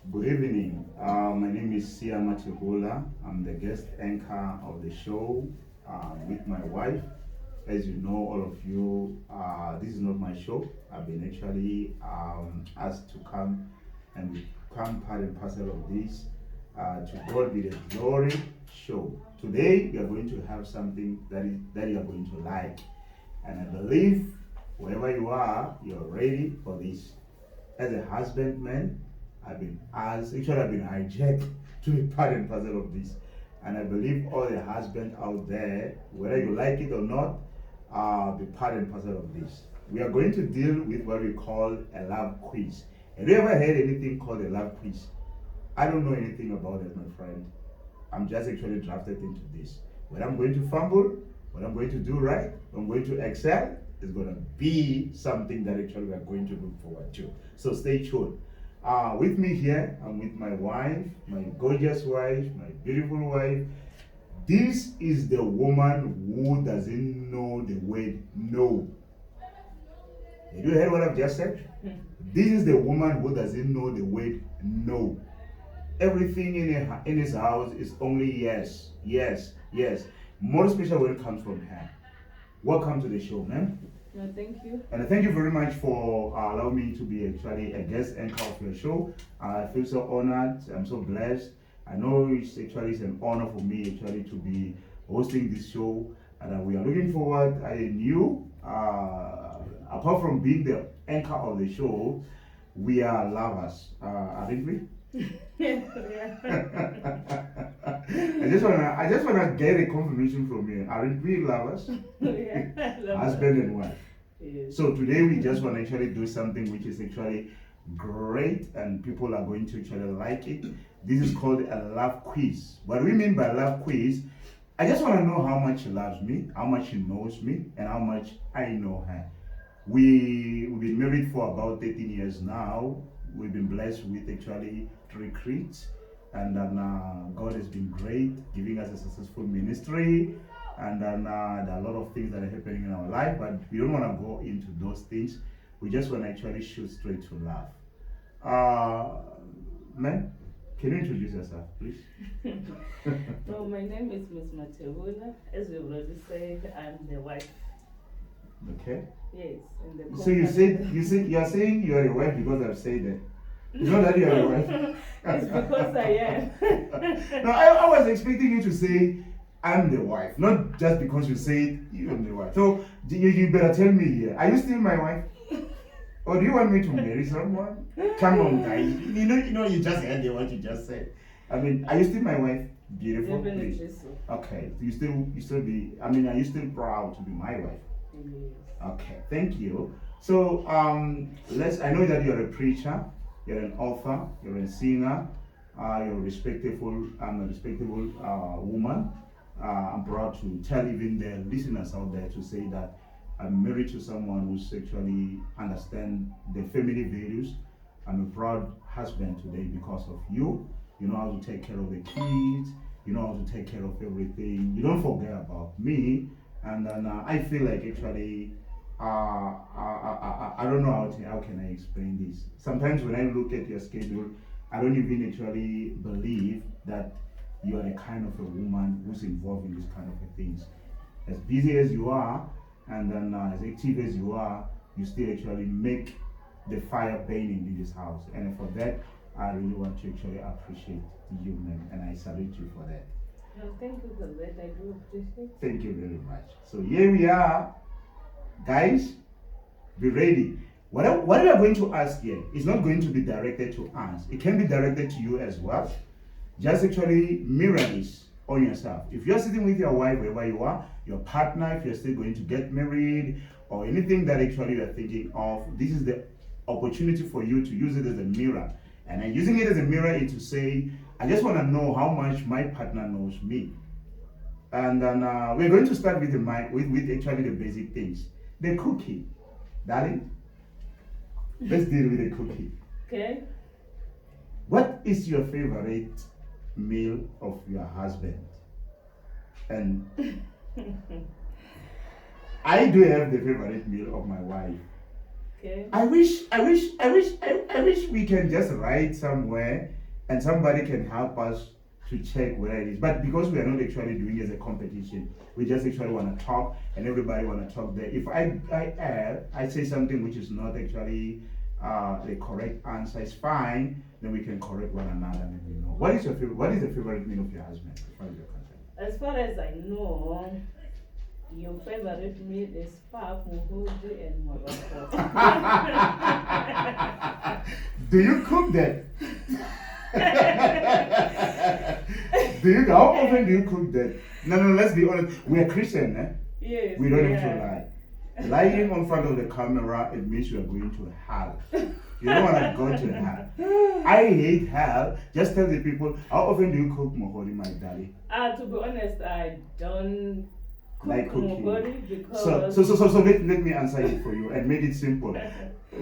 Good evening. My name is Mathebulas. I'm the guest anchor of the show with my wife. As you know, all of you, this is not my show. I've been actually asked to come and become part and parcel of this. To God be the glory show. Today, we are going to have something that you are going to like. And I believe wherever you are, you're ready for this. As a husbandman, I've been hijacked to be part and parcel of this. And I believe all the husbands out there, whether you like it or not, be part and parcel of this. We are going to deal with what we call a love quiz. Have you ever heard anything called a love quiz? I don't know anything about it, my friend. I'm just actually drafted into this. When I'm going to fumble, what I'm going to do right, I'm going to excel, is going to be something that actually we are going to look forward to. So stay tuned. With me here, I'm with my wife, my gorgeous wife, my beautiful wife. This is the woman who doesn't know the word no. Did you hear what I've just said? This is the woman who doesn't know the word no. Everything in his house is only yes, yes, yes. More especially when it comes from her. Welcome to the show, man. No, thank you. And thank you very much for allowing me to be actually a guest anchor of your show. I feel so honored. I'm so blessed. I know it's an honor for me actually to be hosting this show, and we are looking forward. I knew, apart from being the anchor of the show, we are lovers, aren't we? Yeah. I just wanna get a confirmation from you. Aren't we lovers? Yeah. Husband and wife. Yes. So today we just want to actually do something which is actually great and people are going to actually like it. This is called a love quiz. What we mean by love quiz, I just want to know how much she loves me, how much she knows me, and how much I know her. We've been married for about 13 years now. We've been blessed with actually 3 kids, and then God has been great, giving us a successful ministry, and then there are a lot of things that are happening in our life, but we don't want to go into those things. We just want to actually shoot straight to love. Man, can you introduce yourself, please? No, my name is Miss Mathebulas. As we already said, I'm the wife. Okay. Yes, and the So you are saying you are a wife because I've said that. It's not that you are a wife. It's because I am. No, I was expecting you to say I'm the wife, not just because you said you're the wife. So you better tell me here. Are you still my wife? Or do you want me to marry someone? Come on, guys. You just heard what you just said. I mean, are you still my wife? Beautiful. Definitely so. Okay. You still be. I mean, are you still proud to be my wife? Yes. Okay. Thank you. So I know that you're a preacher, you're an author, you're a singer, you're a respectable woman. I'm proud to tell even the listeners out there to say that I'm married to someone who's actually understand the family values. I'm a proud husband today because of you. You know how to take care of the kids. You know how to take care of everything. You don't forget about me. And then I feel like actually, I don't know how can I explain this. Sometimes when I look at your schedule, I don't even actually believe that you are the kind of a woman who's involved in this kind of things. As busy as you are, and then as active as you are, you still actually make the fire burning in this house. And for that, I really want to actually appreciate you, man, and I salute you for that. No, thank you for that. I do appreciate. Thank you very much. So here we are, guys. Be ready. What we are going to ask here is not going to be directed to us. It can be directed to you as well. Just actually mirror this on yourself. If you're sitting with your wife, wherever you are, your partner, if you're still going to get married, or anything that actually you're thinking of, this is the opportunity for you to use it as a mirror. And I'm using it as a mirror is to say, I just want to know how much my partner knows me. And then we're going to start with with actually the basic things. The cookie. Darling, let's deal with the cookie. Okay. What is your favorite meal of your husband? And I do have the favorite meal of my wife. Okay. I wish we can just write somewhere and somebody can help us to check where it is. But because we are not actually doing it as a competition, we just actually want to talk and everybody want to talk there. If I say something which is not actually the correct answer, is fine. Then we can correct one another and we know. What is your favorite? What is the favorite meal of your husband? As far as you're concerned? As far as I know, your favorite meal is pap, muhudi, and morocco. Do you cook that? How often do you cook that? No, let's be honest. We are Christian, eh? Yes. We don't have to lie. Lying on front of the camera, it means you are going to hell. You don't want to go to hell. I hate hell. Just tell the people, how often do you cook mohori, my daddy? To be honest, I don't cook Like cooking. mohori because... So let me answer it for you and make it simple.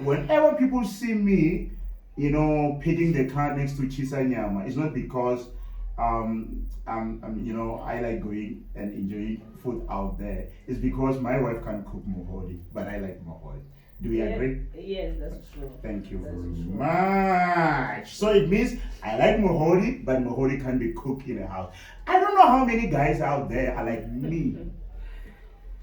Whenever people see me, pitting the car next to Chisanyama, it's not because I like going and enjoying food out there. It's because my wife can't cook mohori, but I like mohori. Do we agree? Yes, that's true. Thank you very much. So it means I like mohori, but mohori can be cooked in a house. I don't know how many guys out there are like me.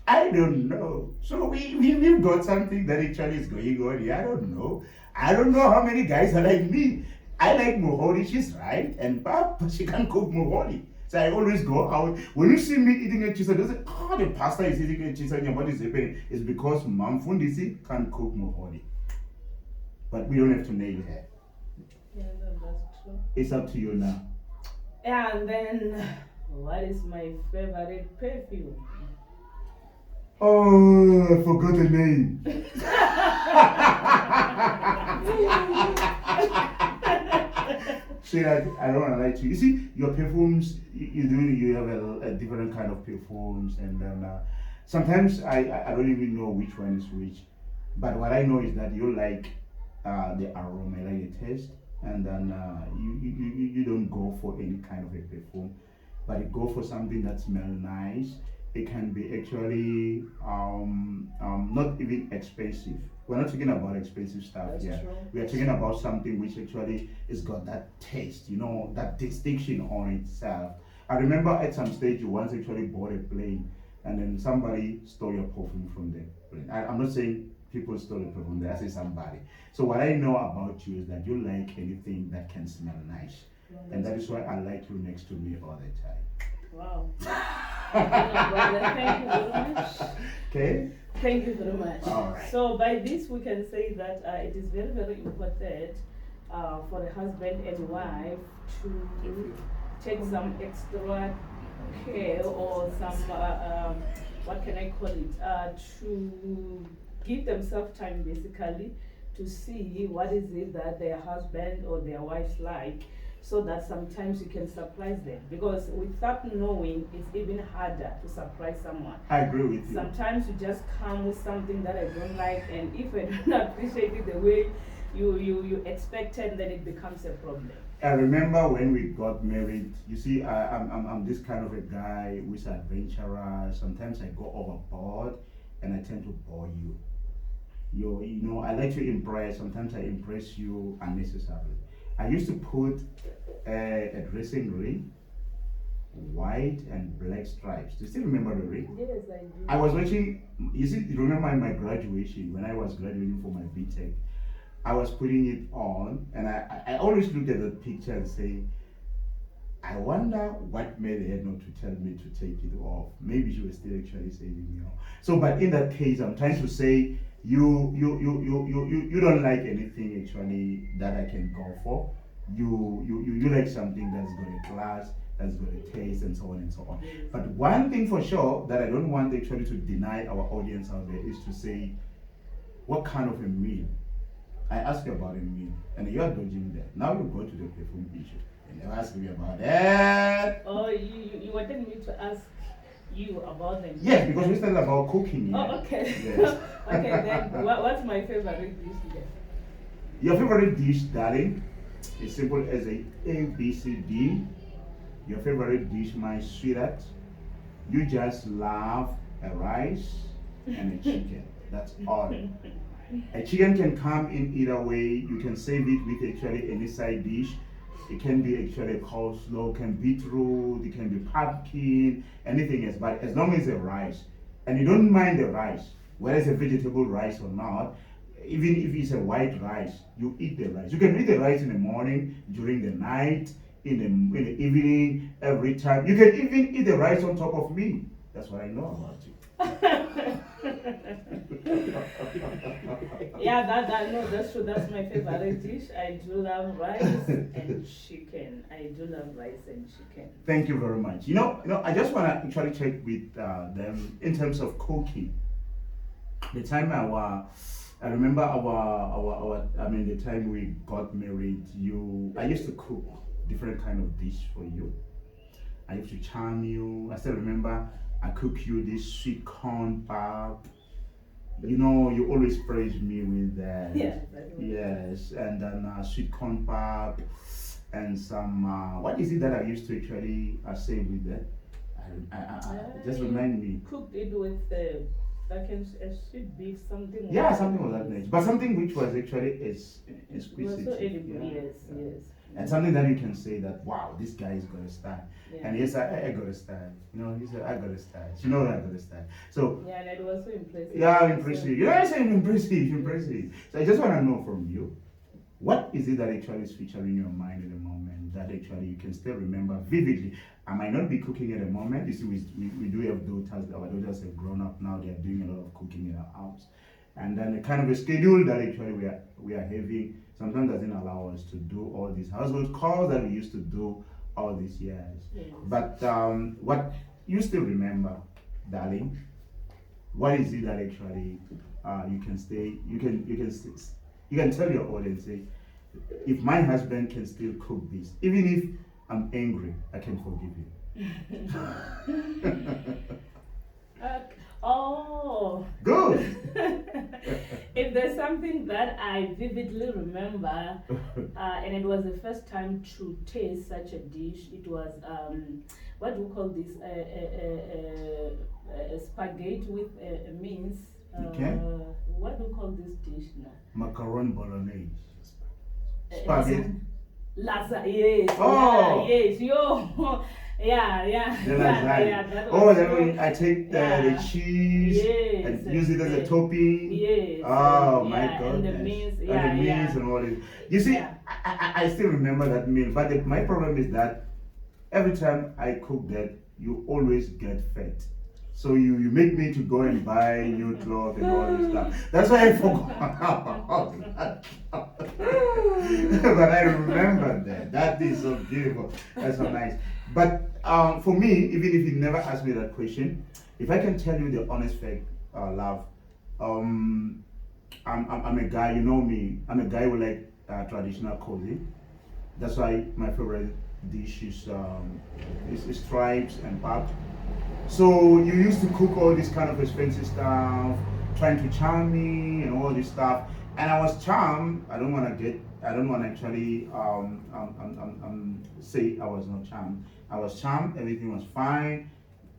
I don't know. So we've got something that actually is going on here. I don't know. I don't know how many guys are like me. I like mohori, she's right, and Papa, she can cook mohori. So I always go out. When you see me eating a chisa, they say, oh, the pastor is eating a chisa, and what is happening? It's because Mam Fundisi can cook mohori. But we don't have to nail her. Yeah, that's true. It's up to you now. And then, what is my favorite perfume? Oh, I forgot the name. See, I don't want to lie to you. You see, your perfumes, you have a different kind of perfumes, and then sometimes I don't even know which one is which. But what I know is that you like the aroma, like the taste, and then you don't go for any kind of a perfume, but you go for something that smells nice. It can be actually not even expensive. We're not talking about expensive stuff here. We are talking about something which actually has got that taste, that distinction on itself. I remember at some stage you once actually bought a plane and then somebody stole your perfume from the plane. I'm not saying people stole the perfume there, I say somebody. So what I know about you is that you like anything that can smell nice. And that is why I like you next to me all the time. Wow. Thank you very much. Okay. Thank you very much. All right. So by this we can say that it is very, very important for a husband and wife to take some extra care or some, what can I call it, to give themselves time basically to see what is it that their husband or their wife like, so that sometimes you can surprise them. Because without knowing, it's even harder to surprise someone. I agree with you. Sometimes you just come with something that I don't like, and if I don't appreciate it the way you expected, then it becomes a problem. I remember when we got married, you see, I'm this kind of a guy who's adventurous. Sometimes I go overboard and I tend to bore you. I like to impress. Sometimes I impress you unnecessarily. I used to put a dressing ring, white and black stripes. Do you still remember the ring? Yes, I do. I was watching, you remember in my graduation, when I was graduating for my BTech, I was putting it on, and I always look at the picture and say, I wonder what made her not to tell me to take it off. Maybe she was still actually saving me off. So, but in that case, I'm trying to say, you don't like anything actually that I can go for. You like something that's got a class, that's got a taste, and so on and so on. But one thing for sure that I don't want actually to deny our audience out there is to say, what kind of a meal? I asked you about a meal, and you are dodging that. Now you go to the perfume issue. You never ask me about that. Oh, you wanted me to ask you about them? Yes, because we started about cooking. Oh, okay. Yes. Okay, then what's my favorite dish then? Your favorite dish, darling, is simple as a B, C, D. Your favorite dish, my sweetheart, you just love a rice and a chicken. That's all. A chicken can come in either way. You can save it with actually any side dish. It can be actually coleslaw, can be beetroot, it can be pumpkin, anything else. But as long as it's rice, and you don't mind the rice, whether it's a vegetable rice or not, even if it's a white rice, you eat the rice. You can eat the rice in the morning, during the night, in the evening, every time. You can even eat the rice on top of me. That's what I know about you. Yeah, that no, that's true. That's my favorite dish. I do love rice and chicken. I do love rice and chicken. Thank you very much. I just want to actually check with them in terms of cooking. The time I remember the time we got married, I used to cook different kind of dish for you. I used to charm you. I still remember I cook you this sweet corn pap. You always praise me with that. Yeah. Yes, and then sweet corn pap and some. What is it that I used to actually say with that? Just remind me. Cooked it with like a sweet beef, something. Yeah, something of that nature, but something which was actually exquisite. It was so edible. Yeah. Yes. And something that you can say that, wow, this guy is got a style. Yeah. And yes, I got a style. He said, I got a style. I got a style. So, yeah, and it was so impressive. yeah, impressive. I'm saying impressive. So I just want to know from you, what is it that actually is featuring in your mind at the moment that actually you can still remember vividly? I might not be cooking at the moment. You see, we do have daughters. Our daughters have grown up now. They are doing a lot of cooking in our house. And then the kind of a schedule that actually we are having sometimes doesn't allow us to do all these household chores that we used to do all these years. Yes. But what you still remember, darling? What is it that actually you can tell your audience, say, if my husband can still cook this, even if I'm angry, I can forgive you. Oh. Good. If there's something that I vividly remember, and it was the first time to taste such a dish, it was what do you call this? Spaghetti with mince. Okay. What do you call this dish now? Macaron bolognese. Spaghetti. Lasagna. Yes. Oh. Yeah, yes. Yo. Yeah. The lasagna. That Oh, was then I take the cheese yes, and use it as a topping. Yes. Oh my yeah, goodness. And the mince, And the mince and all this. You see, I still remember that meal, but my problem is that every time I cook that, you always get fat. So you make me to go and buy new clothes and all this stuff. That's why I forgot about that. But I remember that. That is so beautiful. That's so nice. But for me, even if you never asked me that question, if I can tell you the honest fact, love, I'm a guy. You know me. I'm a guy who like traditional cuisine. That's why my favorite dish is stripes and pap. So you used to cook all this kind of expensive stuff, trying to charm me and all this stuff, and I was charmed. I don't want to actually say I was not charmed. I was charmed. Everything was fine.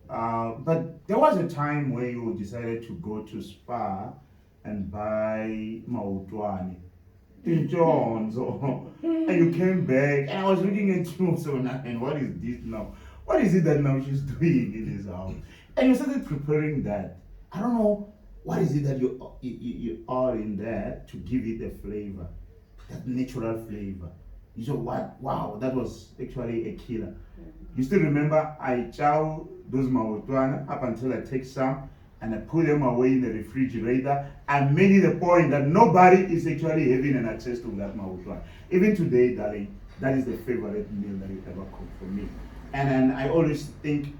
But there was a time where you decided to go to spa and buy mautwane in Jones, and you came back, and I was looking at you so nothing. What is this now? What is it that now she's doing in this house? And you started preparing that. I don't know what is it that you are in there to give it a flavor, that natural flavor. You said, what? Wow, that was actually a killer. You still remember I chow those mawutwana up until I take some and I put them away in the refrigerator. I made it a point that nobody is actually having an access to that mawutwana. Even today, darling, that is the favorite meal that you ever cook for me. And then I always think,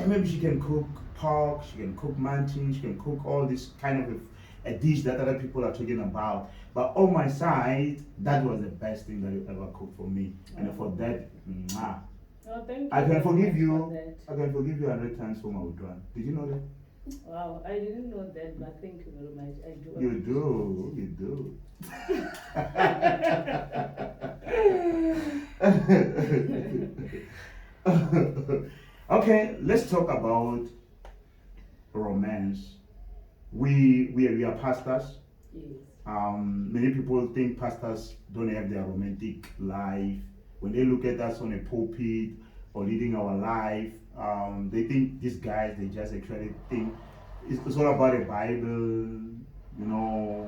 maybe she can cook pork, she can cook mantine, she can cook all this kind of a dish that other people are talking about. But on my side, that was the best thing that you ever cooked for me. And for that, mwah. Oh, thank you. I can forgive you. For I can forgive you 100 times for my withdrawal. Did you know that? wow, I didn't know that, but thank you very much. I do. You do. Okay, let's talk about romance. We are pastors. Yes. Many people think pastors don't have their romantic life. When they look at us on a pulpit or leading our life, they think these guys, they just actually think it's all about the Bible. You know,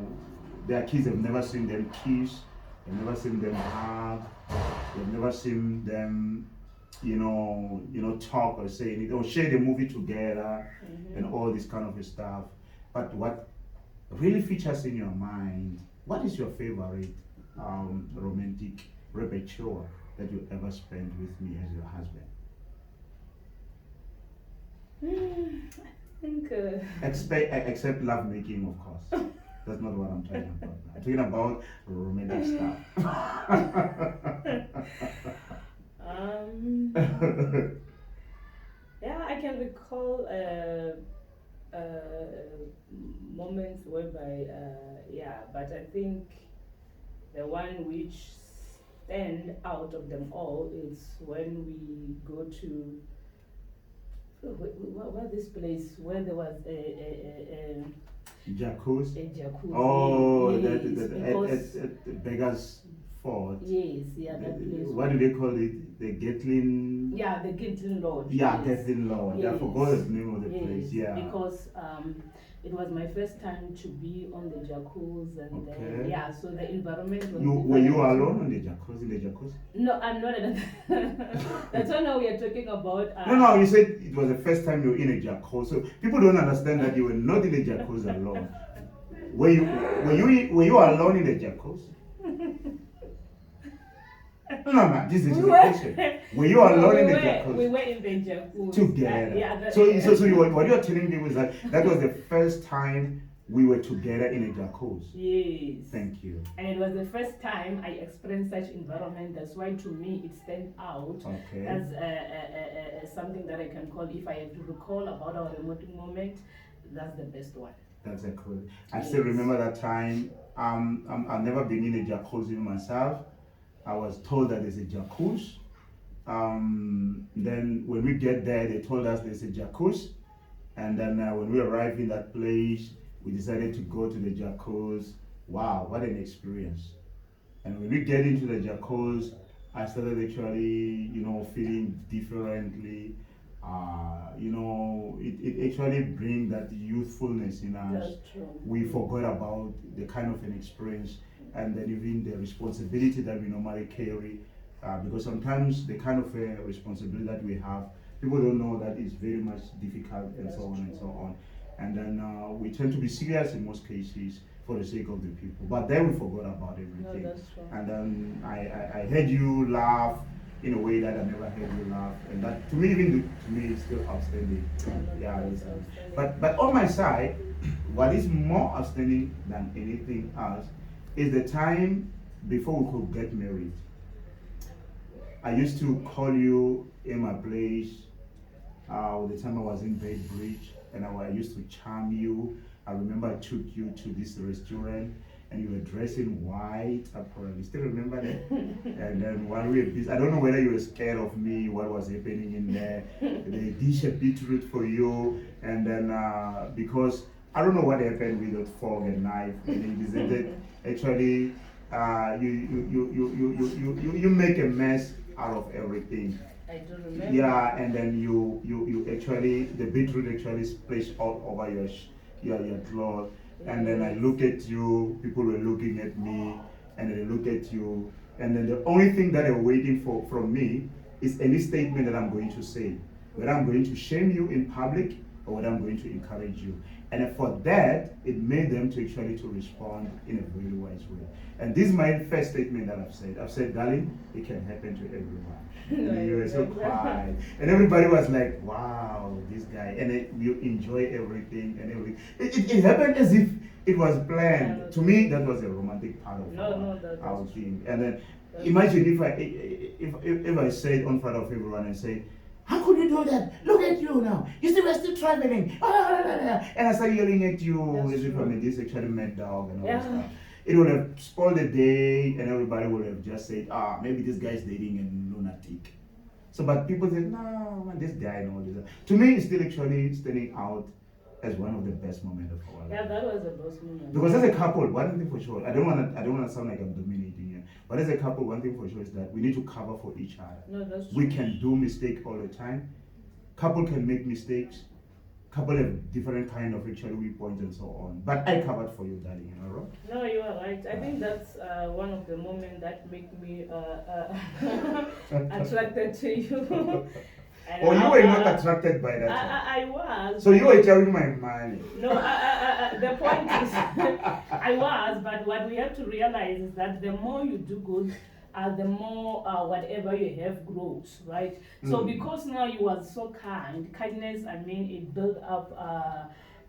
their kids have never seen them kiss, they've never seen them hug, they've never seen them, talk or say anything or share the movie together and all this kind of stuff. But what really features in your mind, what is your favorite romantic repertoire that you ever spent with me as your husband? I think. Except love making, of course. That's not what I'm talking about. I'm talking about romantic stuff. Yeah, I can recall moments whereby, but I think the one which stand out of them all is when we go to what this place where there was a Jacuzzi. jacuzzi. Oh, yes, at the Beggars Fort. Yes, yeah, that place. What do they call it? The Gatlin. Yeah, the Gatlin Lodge. Yeah, yes. Gatlin Lodge. Yes. I forgot the name of the place. Yeah. Because it was my first time to be on the jacuzzi, and Okay. so the environment was. Were you alone on the jacuzzi? In the jacuzzi? No, I'm not. That's what now we are talking about. No, you said it was the first time you were in a jacuzzi. So people don't understand that you were not in the jacuzzi alone. Were you alone in the jacuzzi? No, this is the question. Were you alone in the jacuzzi? We were in the jacuzzi. Together. So what you're telling me was that was the first time we were together in a jacuzzi. Yes. Thank you. And it was the first time I experienced such environment. That's why to me it stands out as something that I can call, if I have to recall about our remote moment, that's the best one. That's a cool. I still remember that time. I've never been in a jacuzzi myself. I was told that there's a jacuzzi. Then when we get there, they told us there's a jacuzzi. And then when we arrived in that place, we decided to go to the jacuzzi. Wow, what an experience. And when we get into the jacuzzi, I started actually, feeling differently. It actually brings that youthfulness in us. That's true. We forgot about the kind of an experience and then even the responsibility that we normally carry. Because sometimes the kind of responsibility that we have, people don't know that it's very much difficult and so on and so on. And then we tend to be serious in most cases for the sake of the people. But then we forgot about everything. No, that's true. And then I heard you laugh in a way that I never heard you laugh. And that to me, it's still outstanding. Yeah, outstanding. But on my side, what is more outstanding than anything else is the time before we could get married. I used to call you in my place the time I was in Bedbridge, and I used to charm you. I remember I took you to this restaurant and you were dressed in white apparel. You still remember that? And then while we were busy, I don't know whether you were scared of me, what was happening in there. They dish a beetroot for you, and then because I don't know what happened with that fork and knife, and it decided actually you make a mess out of everything. I do remember. Yeah, and then you actually, the beetroot actually splashed all over your cloth. And then I look at you, people were looking at me, and then I look at you, and then the only thing that they're waiting for from me is any statement that I'm going to say, whether I'm going to shame you in public or whether I'm going to encourage you. And for that, it made them to actually to respond in a very wise way. And this is my first statement that I've said. I've said, darling, it can happen to everyone. And you were so quiet. And everybody was like, wow, this guy. And you enjoy everything and everything. It happened as if it was planned. To me, that was a romantic part of our thing. And then imagine if I said in front of everyone and say, how could you do that? Look at you now. You see, we're still traveling. And I started yelling at you as if I'm this actually mad dog and all that stuff. It would have spoiled the day, and everybody would have just said, maybe this guy's dating a lunatic. So, but people said, no, man, this guy and all this. To me, it's still actually standing out as one of the best moments of our life. Yeah, that was the best moment. Because as a couple, one thing for sure, I don't wanna sound like I'm dominating here, but as a couple, one thing for sure is that we need to cover for each other. No, that's true. We can do mistake all the time. Couple can make mistakes. Couple have different kind of actually weak points and so on. But I covered for you, darling. You know, right? No, you are right. I think that's one of the moments that make me attracted to you. And Or you were not attracted by that. I was. So you were telling my mind. No, the point is, I was, but what we have to realize is that the more you do good, the more whatever you have grows, right? So because now you are so kind, kindness, I mean, it built up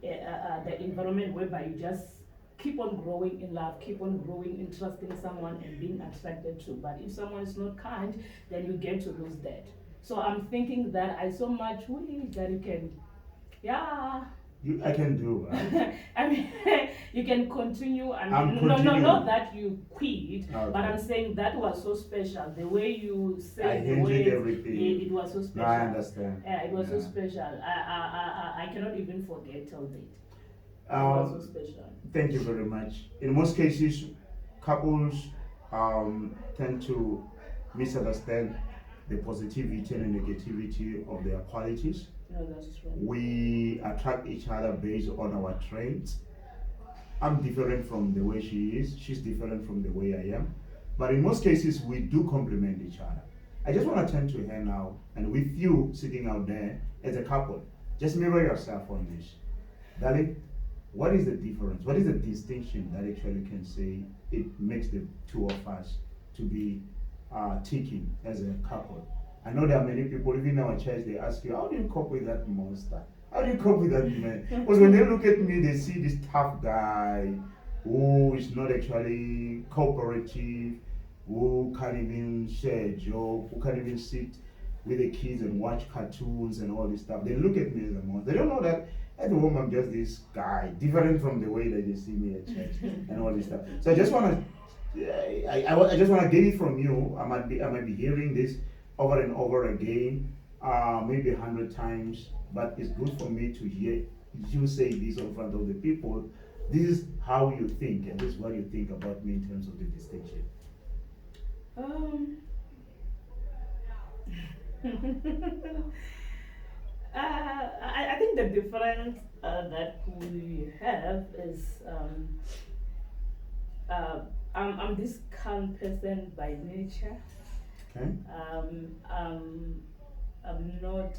the environment whereby you just keep on growing in love, keep on growing in trusting someone and being attracted to. But if someone is not kind, then you get to lose that. So I'm thinking that I so much wish that you can, yeah. I can do. Right? I mean, you can continue. I I'm mean, no, continuing. not that you quit, Okay. but I'm saying that was so special. The way you I said the handled way everything. it was so special. No, I understand. Yeah, it was so Yeah. special. I cannot even forget till date. It was so special. Thank you very much. In most cases, couples tend to misunderstand the positivity and the negativity of their qualities. No, that's true. We attract each other based on our traits. I'm different from the way she is. She's different from the way I am. But in most cases, we do complement each other. I just want to turn to her now, and with you sitting out there as a couple, just mirror yourself on this. Darling, what is the difference? What is the distinction that actually can say it makes the two of us to be ticking as a couple? I know there are many people, even in our church, they ask you, how do you cope with that monster? How do you cope with that man? Because when they look at me, they see this tough guy who is not actually cooperative, who can't even share a joke, who can't even sit with the kids and watch cartoons and all this stuff. They look at me as a monster. They don't know that at home I'm just this guy, different from the way that they see me at church and all this stuff. So I just want to, I just want to get it from you. I might be hearing this over and over again, maybe 100 times, but it's good for me to hear you say this in front of the people. This is how you think, and this is what you think about me in terms of the distinction. I think the difference that we have is I'm this calm person by nature. Okay? I'm not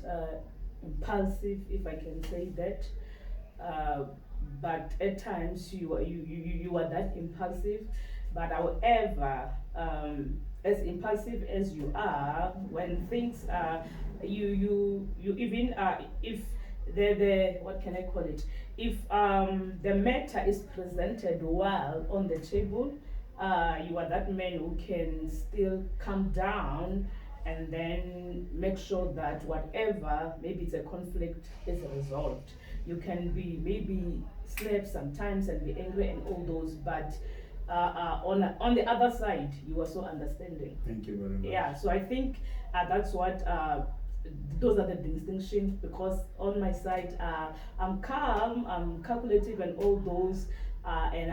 impulsive, if I can say that. But at times you are that impulsive. But however, as impulsive as you are, when things you even if the what can I call it? If the matter is presented well on the table, you are that man who can still calm down and then make sure that whatever, maybe it's a conflict, is resolved. You can be maybe slap sometimes and be angry and all those, but on the other side, you are so understanding. Thank you very much. Yeah, so I think that's what those are the distinctions, because on my side, I'm calm, I'm calculative and all those, and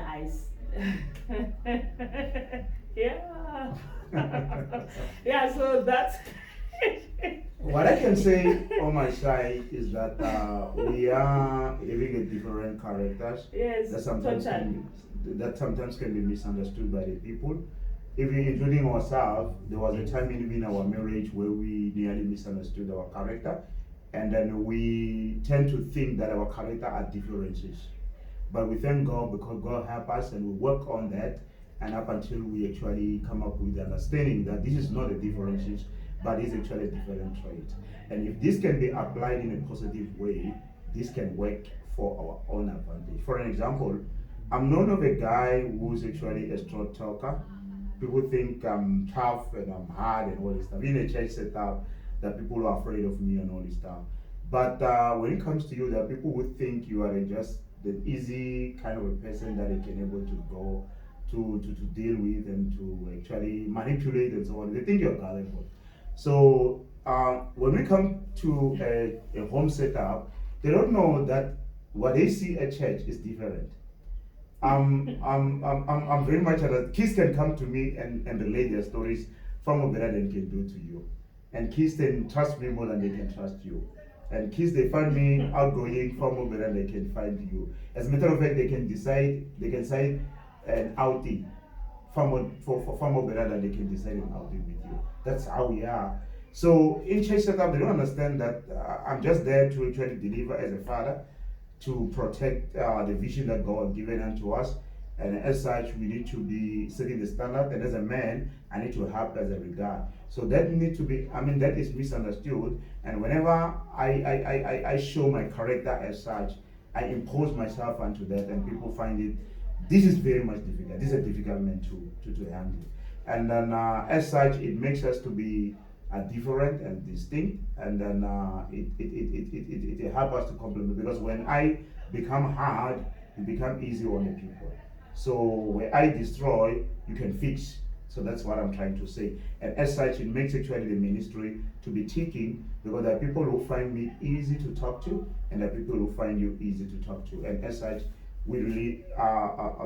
yeah. Yeah, so that's What I can say on my side is that we are having a different characters. yes, that sometimes totally. can be misunderstood by the people. Even including ourselves, there was a time in our marriage where we nearly misunderstood our character, and then we tend to think that our character are differences. But we thank God because God helped us and we work on that, and up until we actually come up with the understanding that this is not a differences, but it's actually a different trait. And if this can be applied in a positive way, this can work for our own advantage. For an example, I'm known of a guy who's actually a strong talker. People think I'm tough and I'm hard and all this stuff. In a church setup, that people are afraid of me and all this stuff. But when it comes to you, there are people who think you are just the easy kind of a person that they can able to go to deal with and to actually manipulate and so on. They think you're gullible. So when we come to a home setup, they don't know that what they see at church is different. I'm very much kids can come to me and relate their stories far more better than can do to you. And kids can trust me more than they can trust you. And kids they find me outgoing far more better than they can find you. As a matter of fact, they can decide an outing for far more better than they can decide an outing with you. That's how we are. So in church setup, they don't understand that I'm just there to actually deliver as a father, to protect the vision that God has given unto us. And as such, we need to be setting the standard. And as a man, I need to help as a regard. So that need to be, that is misunderstood. And whenever I show my character as such, I impose myself onto that, and people find it, this is very much difficult. This is a difficult man to handle. And then as such, it makes us to be different and distinct, and then it helps us to complement, because when I become hard, it become easy on the people. So where I destroy, you can fix. So that's what I'm trying to say. And as such, it makes actually the ministry to be ticking, because there are people who find me easy to talk to, and there are people who find you easy to talk to. And as such, we really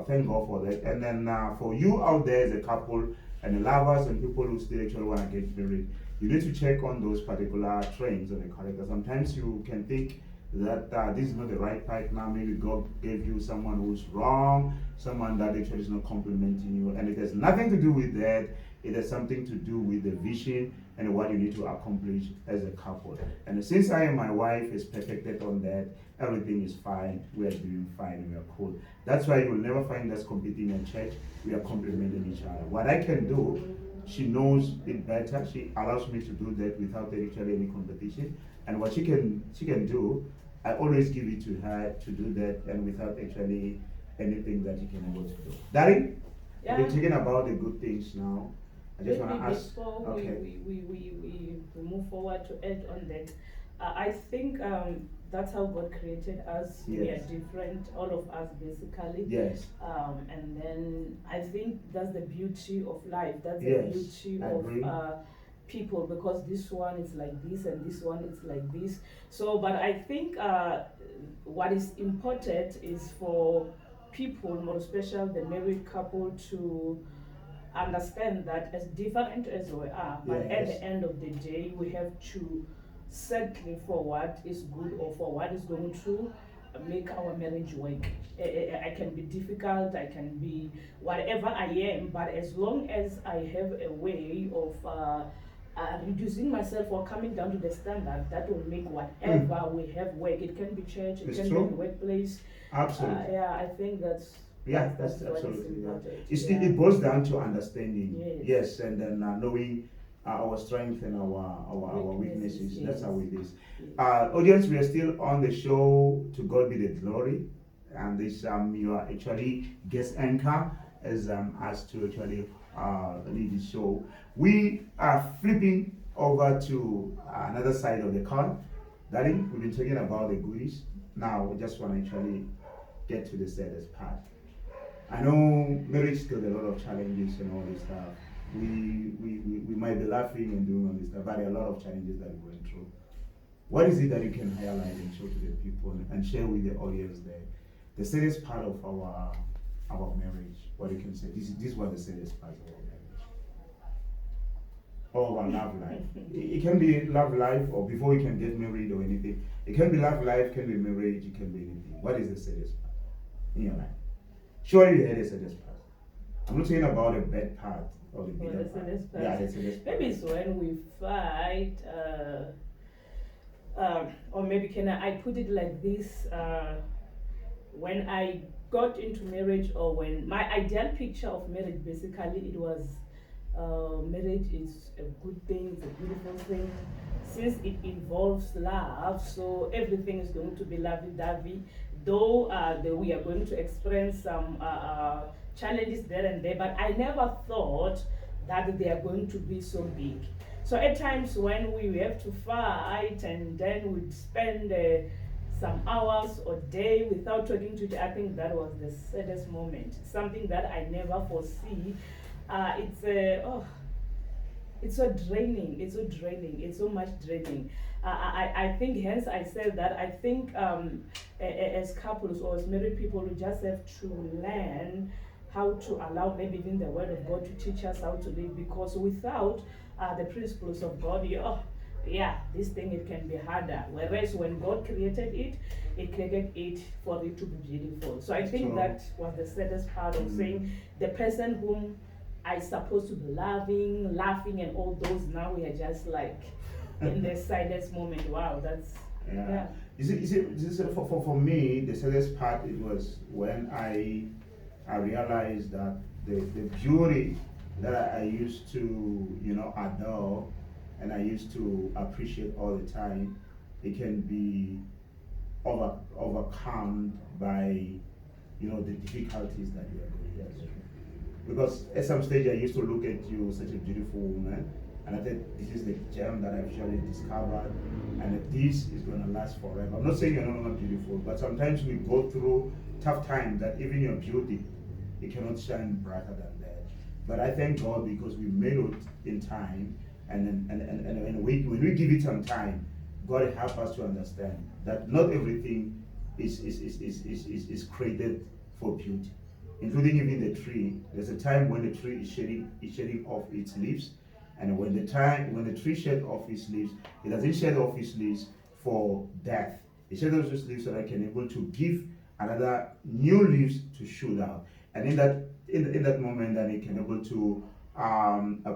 thank God for that. And then for you out there as a couple and the lovers and people who still actually want to get married, you need to check on those particular traits of the character. Sometimes you can think that this is not the right partner. Maybe God gave you someone who's wrong, someone that actually is not complimenting you, and it has nothing to do with that. It has something to do with the vision and what you need to accomplish as a couple. And since I and my wife is perfected on that, everything is fine. We are doing fine. We are cool. That's why you will never find us competing in church. We are complementing each other. What I can do, she knows it better. She allows me to do that without actually any competition. And what she can do, I always give it to her to do that, and without actually anything that she can able to do. Darling, Yeah. we're talking about the good things now. I just want to Maybe ask. before Okay. we move forward to add on that, I think that's how God created us. We are Yes. different, all of us basically. Yes. And then I think that's the beauty of life. That's Yes, the beauty I of agree. people, because this one is like this and this one is like this. So, but I think what is important is for people, more especially the married couple, to understand that as different as we are, but at Yes. the end of the day, we have to settle for what is good or for what is going to make our marriage work. I can be difficult, I can be whatever I am, but as long as I have a way of reducing myself or coming down to the standard, that will make whatever we have work. It can be church, it It's can true. be workplace. Absolutely. Yeah, I think that's Yeah, that's that's what is absolutely yeah. important. It boils down to understanding. Yes. And then knowing our strength and our weaknesses. Weaknesses, That's yes. how it is. Yes. Audience, we are still on the show. To God be the glory. And this you are actually guest anchor as asked to actually lead the show. We are flipping over to another side of the coin. Darling, we've been talking about the goodies. Now we just want to actually get to the saddest part. I know marriage got a lot of challenges and all this stuff. We might be laughing and doing all this stuff, but there are a lot of challenges that we went through. What is it that you can highlight and show to the people and share with the audience there? The saddest part of our marriage, what you can say. This was the saddest part of our marriage. Or our love life. It can be love life or before you can get married or anything. It can be love life, can be marriage, it can be anything. What is the saddest part in your life? Surely you had a saddest part. I'm not talking about a bad part or the bitter part. Saddest part. Yeah, the saddest part. Maybe it's when we fight, or maybe can I put it like this? When I got into marriage, or when my ideal picture of marriage, basically, it was marriage is a good thing, it's a beautiful thing. Since it involves love, so everything is going to be lovey-dovey. Though we are going to experience some challenges there and there, but I never thought that they are going to be so big. So at times when we have to fight, and then we'd spend some hours or day without talking to each other, I think that was the saddest moment. Something that I never foresee. It's so draining. It's so much draining. I think, hence I said that I think as couples or as married people, we just have to learn how to allow maybe even the word of God to teach us how to live, because without the principles of God, yeah, this thing, it can be harder. Whereas when God created it, it created it for it to be beautiful. So I think that was the saddest part of saying the person whom I supposed to be loving, laughing, and all those, now we are just like in the saddest moment. Wow, that's yeah. You see, for me, the saddest part, it was when I realized that the beauty that I used to, adore and I used to appreciate all the time, it can be overcome by, the difficulties that you are going through. Because at some stage I used to look at you, such a beautiful woman, and I thought, this is the gem that I've surely discovered, and that this is going to last forever. I'm not saying you're not beautiful, but sometimes we go through tough times that even your beauty, it cannot shine brighter than that. But I thank God because we made it in time, and when we give it some time, God help us to understand that not everything is created for beauty, including even the tree. There's a time when the tree is shedding off its leaves, and when the tree sheds off its leaves, it doesn't shed off its leaves for death. It sheds off its leaves so that it can able to give another new leaves to shoot out, and in that moment, then it can able to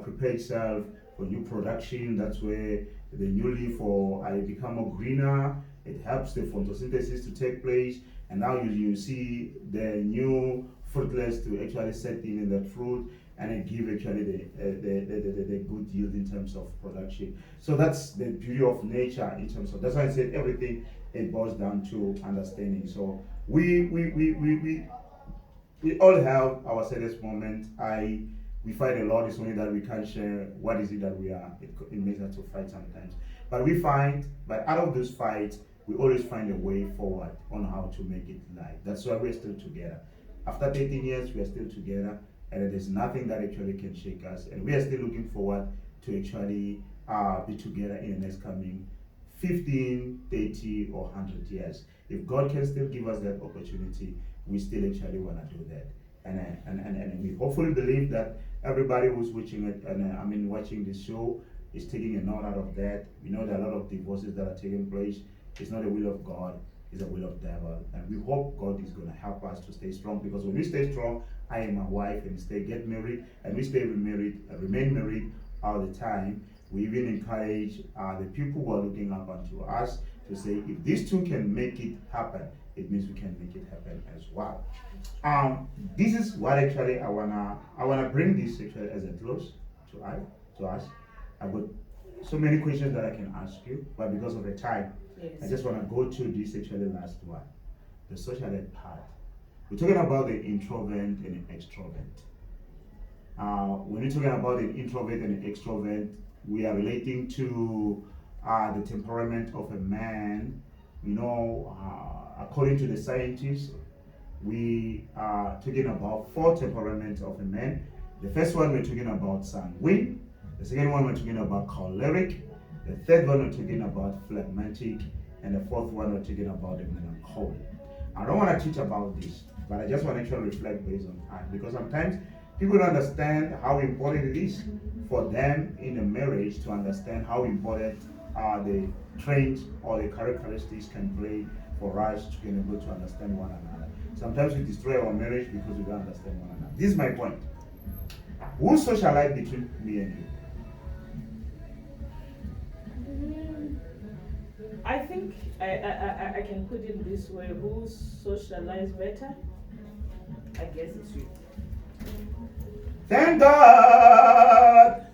prepare itself for new production. That's where the new leaf or become more greener. It helps the photosynthesis to take place, and now you see the new fruitless to actually set in the fruit, and it give actually the good yield in terms of production. So that's the beauty of nature in terms of. That's why I said everything, it boils down to understanding. So we all have our saddest moment. We fight a lot. It's only that we can't share what is it that we are. It makes us to fight sometimes. But we fight. But out of those fights, we always find a way forward on how to make it live. That's why we're still together. After 13 years, we are still together, and there's nothing that actually can shake us. And we are still looking forward to actually be together in the next coming 15, 30, or 100 years. If God can still give us that opportunity, we still actually want to do that. And we hopefully believe that everybody who's watching it, and watching this show, is taking a note out of that. We know there are a lot of divorces that are taking place. It's not the will of God, it's the will of the devil. And we hope God is going to help us to stay strong, because when we stay strong, I and my wife, and get married, and we remain married all the time. We even encourage the people who are looking up onto us to say, if these two can make it happen, it means we can make it happen as well. This is what actually I wanna bring this actually as a close to us. I've got so many questions that I can ask you, but because of the time, yes, I just wanna go to this actually last one, the social ed part. We're talking about the introvert and the extrovert. When we're talking about the introvert and the extrovert, we are relating to the temperament of a man. According to the scientists, we are talking about 4 temperaments of a man. The first one we're talking about sanguine. The second one we're talking about choleric. The third one we're talking about phlegmatic. And the fourth one we're talking about the melancholic. I don't want to teach about this, but I just want to actually reflect based on time, because sometimes people don't understand how important it is for them in a marriage to understand how important the traits or the characteristics can play for us to be able to understand one another. Sometimes we destroy our marriage because we don't understand one another. This is my point. Who socialize between me and you? I think I can put it this way. Who socialize better? I guess it's you. Thank God!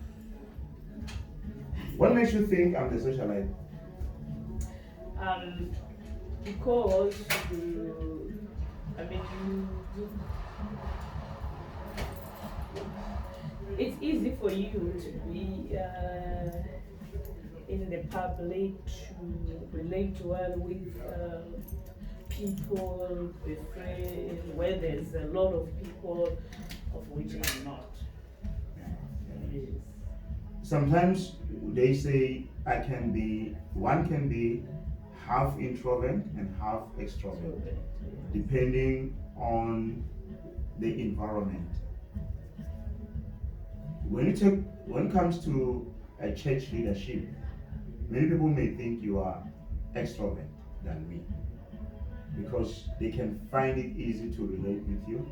What makes you think I'm the socialite? Because it's easy for you to be in the public, to relate well with people, be friends, where there's a lot of people, of which I'm not. Yes. Sometimes they say one can be half introvert and half extrovert, depending on the environment. When it comes to a church leadership, many people may think you are extrovert than me because they can find it easy to relate with you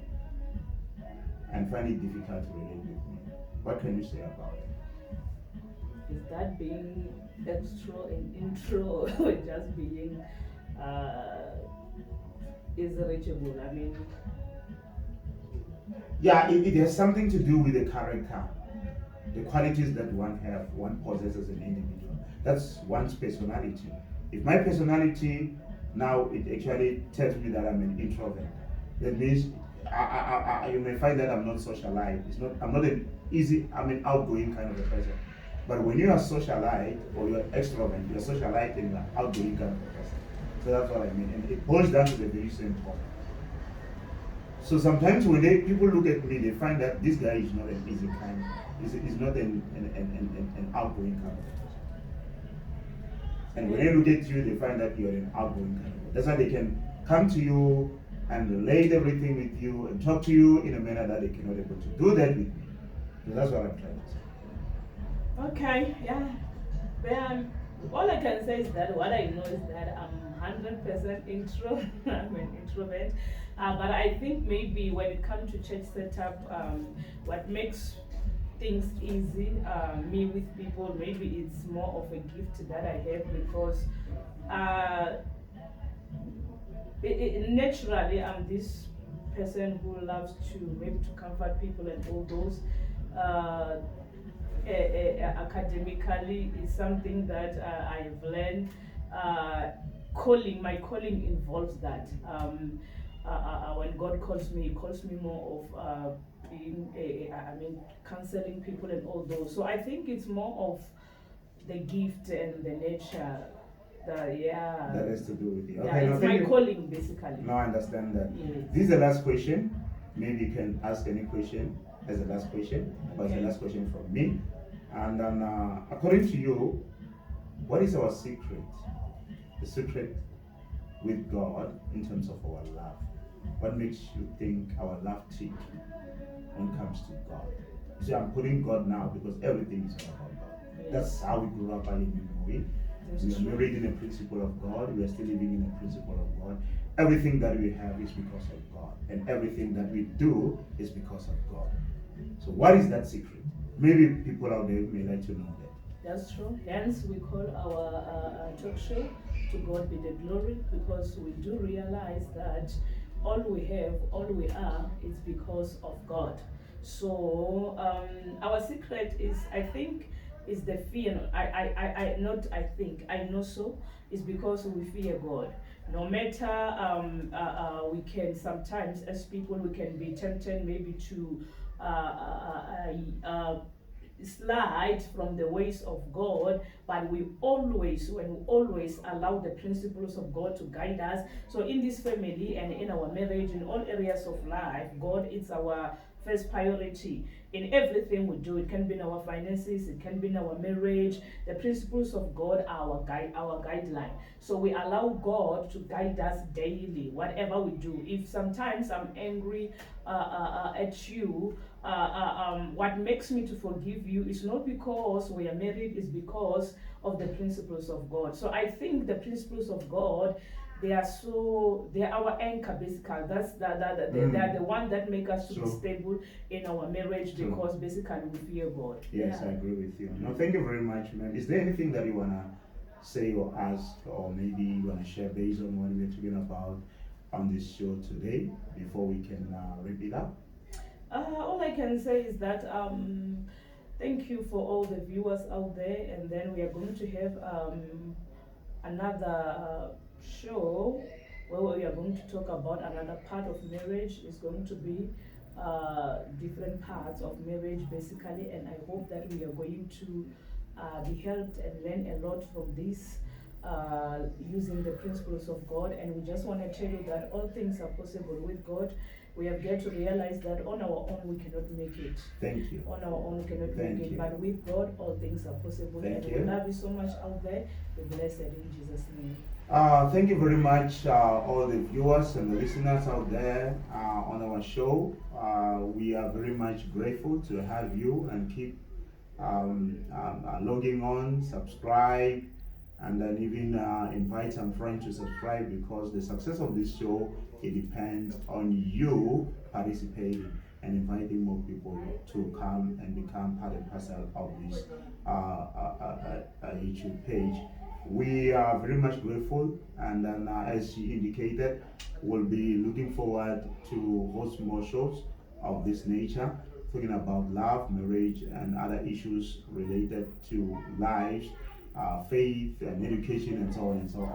and find it difficult to relate with me. What can you say about it? Is that being extra and intro or just being is reachable? I mean, Yeah, it has something to do with the character, the qualities that one possesses as an individual. That's one's personality. If my personality now it actually tells me that I'm an introvert, that means you may find that I'm not socialite. I'm not I'm an outgoing kind of a person. But when you are socialite or you're extrovert, you're socialite and you're outgoing kind of a person. So that's what I mean. And it boils down to the very same point. So sometimes when people look at me, they find that this guy is not an easy kind, is not an outgoing kind of person. And when they look at you, they find that you're an outgoing kind of person. That's why they can come to you and relate everything with you and talk to you in a manner that they cannot able to do that with me. So that's what I'm trying to say. okay, yeah. Then all I can say is that what I know is that I'm 100% intro. I'm an introvert. But I think maybe when it comes to church setup, what makes things easy, me with people, maybe it's more of a gift that I have because naturally I'm this person who loves to maybe to comfort people and all those. Academically is something that I've learned. My calling involves that. When God calls me, He calls me more of being, counseling people and all those. So I think it's more of the gift and the nature. Yeah. That has to do with you. Okay, yeah, it's my calling basically. No, I understand that. Yes. This is the last question. Maybe you can ask any question as the last question. But Okay. it's the last question from me. And then, according to you, what is our secret? The secret with God in terms of our love. What makes you think our love tick when it comes to God? You see, I'm putting God now because everything is about God. Yes. That's how we grew up in Norway. We are married in the principle of God. We are still living in the principle of God. Everything that we have is because of God. And everything that we do is because of God. So what is that secret? Maybe people out there may like to know that. That's true. Hence, we call our talk show "To God Be the Glory" because we do realize that all we have, all we are, is because of God. So our secret is, I think, is the fear. I not. I think I know so. Is because we fear God. No matter we can sometimes, as people, we can be tempted maybe to slide from the ways of God, but we always allow the principles of God to guide us. So in this family and in our marriage, in all areas of life, God is our first priority in everything we do. It can be in our finances, it can be in our marriage. The principles of God are our guideline. So we allow God to guide us daily, whatever we do. If sometimes I'm angry at you, what makes me to forgive you is not because we are married, it's because of the principles of God. So I think the principles of God, they are our anchor basically. They are the one that make us to be stable in our marriage because basically we fear God. Yes, yeah. I agree with you. No, thank you very much, ma'am. Is there anything that you wanna say or ask, or maybe you wanna share based on what we're talking about on this show today before we can wrap it up? All I can say is that thank you for all the viewers out there, and then we are going to have another show where we are going to talk about another part of marriage. It's going to be different parts of marriage basically, and I hope that we are going to be helped and learn a lot from this using the principles of God. And we just want to tell you that all things are possible with God. we have got to realize that on our own we cannot make it. Thank you. On our own we cannot Thank make it, you. but with God all things are possible. Thank and you. we love you so much out there. Be blessed in Jesus' name. Thank you very much, all the viewers and the listeners out there on our show. We are very much grateful to have you, and keep logging on, subscribe, and then even invite some friends to subscribe, because the success of this show, it depends on you participating and inviting more people to come and become part and parcel of this YouTube page. We are very much grateful, and then as she indicated, we'll be looking forward to host more shows of this nature, talking about love, marriage, and other issues related to lives, faith, and education, and so on and so on.